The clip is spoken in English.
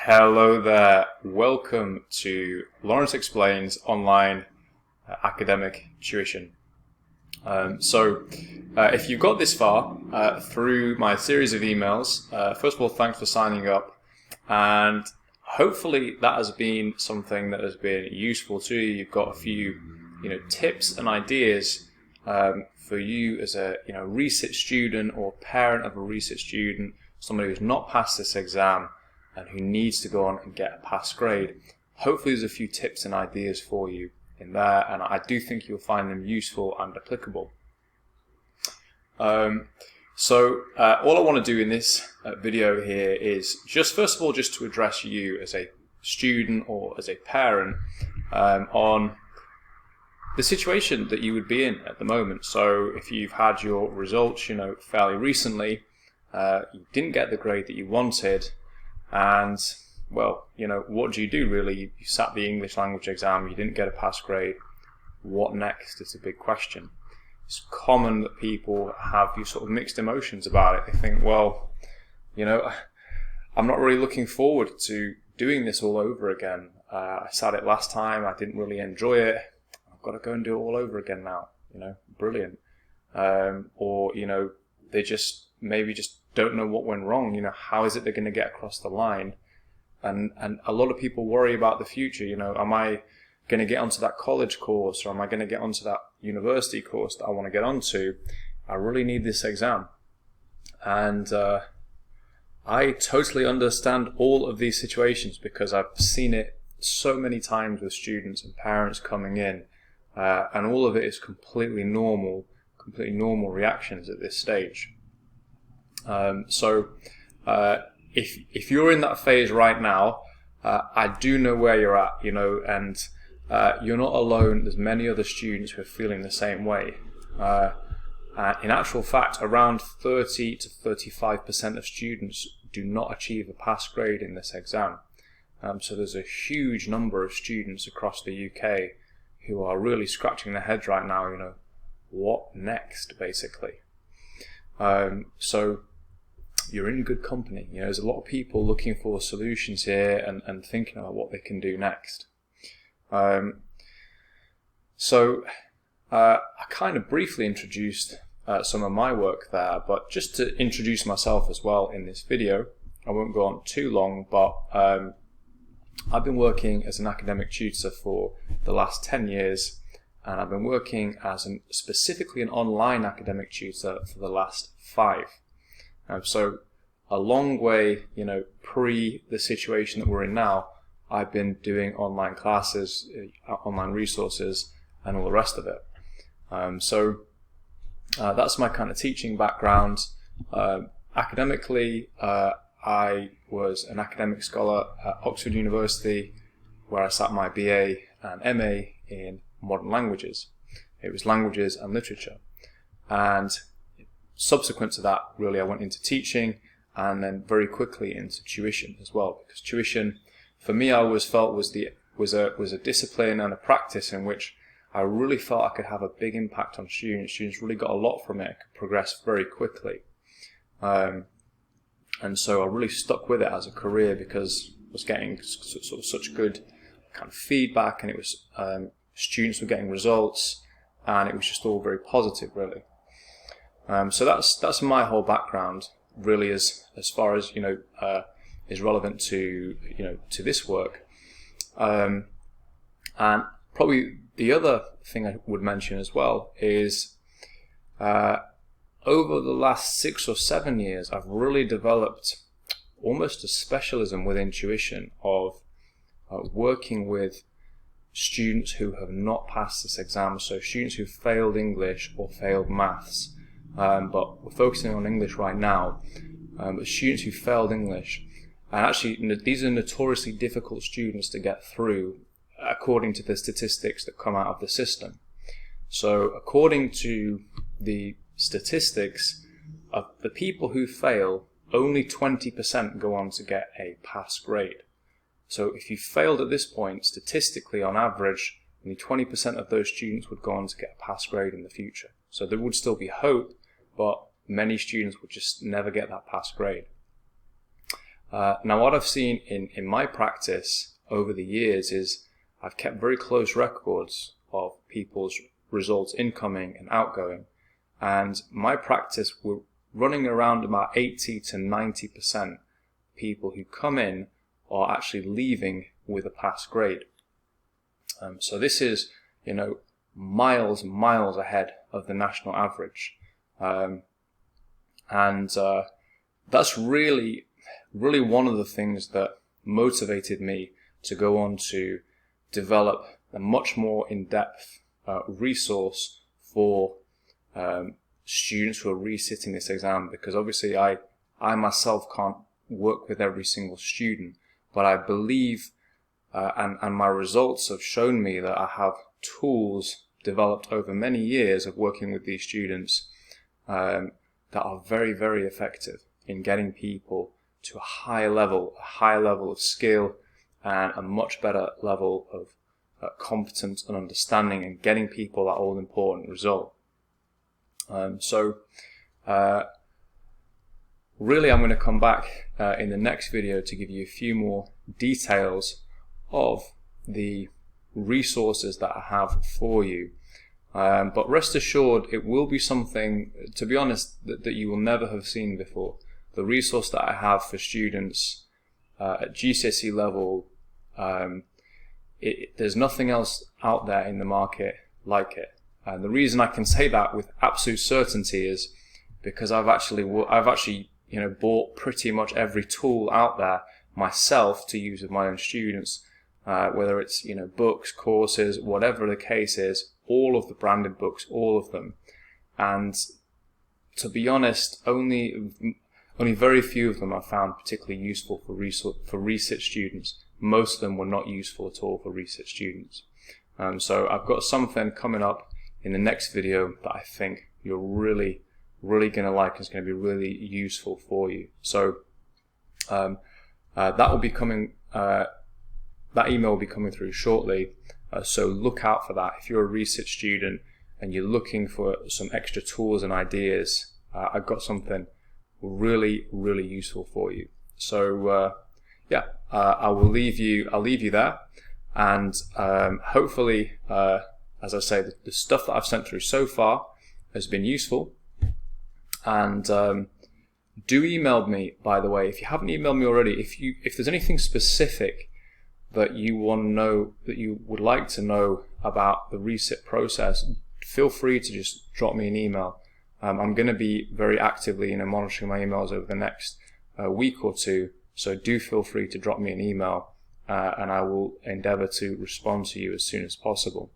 Hello there, welcome to Lawrence Explains Online Academic Tuition. If you've got this far through my series of emails, first of all, thanks for signing up, and hopefully that has been something that has been useful to you. You've got a few tips and ideas for you as a research student or parent of a research student, somebody who's not passed this exam and who needs to go on and get a pass grade. Hopefully there's a few tips and ideas for you in there, and I do think you'll find them useful and applicable. All I want to do in this video here is first of all to address you as a student or as a parent on the situation that you would be in at the moment. So if you've had your results fairly recently, you didn't get the grade that you wanted, and well, what do you do really? You sat the English language exam, you didn't get a pass grade. What next is a big question. It's common that people have these sort of mixed emotions about it. They think, well, I'm not really looking forward to doing this all over again. I sat it last time, I didn't really enjoy it. I've got to go and do it all over again now. Brilliant. Or they just don't know what went wrong. How is it they're going to get across the line? And a lot of people worry about the future. Am I going to get onto that college course, or am I going to get onto that university course that I want to get onto? I really need this exam. And I totally understand all of these situations because I've seen it so many times with students and parents coming in, and all of it is completely normal reactions at this stage. If you're in that phase right now, I do know where you're at, and you're not alone. There's many other students who are feeling the same way. In actual fact, around 30 to 35% of students do not achieve a pass grade in this exam. So there's a huge number of students across the UK who are really scratching their heads right now, what next, basically. So you're in good company. There's a lot of people looking for solutions here and thinking about what they can do next. I kind of briefly introduced some of my work there, but just to introduce myself as well in this video, I won't go on too long, but I've been working as an academic tutor for the last 10 years, and I've been working as specifically an online academic tutor for the last 5. So a long way, pre the situation that we're in now, I've been doing online classes, online resources, and all the rest of it. That's my kind of teaching background. Academically, I was an academic scholar at Oxford University, where I sat my BA and MA in modern languages. It was languages and literature. And subsequent to that, really, I went into teaching and then very quickly into tuition as well, because tuition, for me, I always felt was a discipline and a practice in which I really felt I could have a big impact on students. Students really got a lot from it. I could progress very quickly. And so I really stuck with it as a career because I was getting sort of such good kind of feedback, and it was students were getting results, and it was just all very positive, really. So that's my whole background, really, as far as is relevant to to this work. And probably the other thing I would mention as well is over the last 6 or 7 years, I've really developed almost a specialism within tuition of working with students who have not passed this exam, so students who failed English or failed maths. But we're focusing on English right now. But students who failed English, and actually these are notoriously difficult students to get through according to the statistics that come out of the system. So according to the statistics of the people who fail, only 20% go on to get a pass grade. So if you failed at this point, statistically on average, only 20% of those students would go on to get a pass grade in the future. So there would still be hope, but many students would just never get that pass grade. Now, what I've seen in my practice over the years is I've kept very close records of people's results incoming and outgoing, and my practice were running around about 80 to 90% people who come in are actually leaving with a pass grade. So this is, miles and miles ahead of the national average. That's really one of the things that motivated me to go on to develop a much more in-depth resource for students who are resitting this exam, because obviously I myself can't work with every single student, but I believe and my results have shown me that I have tools developed over many years of working with these students that are very, very effective in getting people to a high level of skill and a much better level of competence and understanding, and getting people that all important result. Really, I'm going to come back in the next video to give you a few more details of the resources that I have for you. But rest assured, it will be something, to be honest, that you will never have seen before. The resource that I have for students at GCSE level, there's nothing else out there in the market like it. And the reason I can say that with absolute certainty is because I've actually bought pretty much every tool out there myself to use with my own students, whether it's books, courses, whatever the case is, all of the branded books, all of them. And to be honest, only very few of them I found particularly useful for research students. Most of them were not useful at all for research students. So I've got something coming up in the next video that I think you're really going to like, and it's going to be really useful for you. So that will be coming. That email will be coming through shortly. So look out for that. If you're a research student and you're looking for some extra tools and ideas, I've got something really useful for you. So I'll leave you there, and hopefully, as I say, the stuff that I've sent through so far has been useful. And do email me, by the way, if you haven't emailed me already. If there's anything specific that you want to know, that you would like to know about the resit process, feel free to just drop me an email. I'm going to be very actively monitoring my emails over the next week or two, so do feel free to drop me an email, and I will endeavour to respond to you as soon as possible.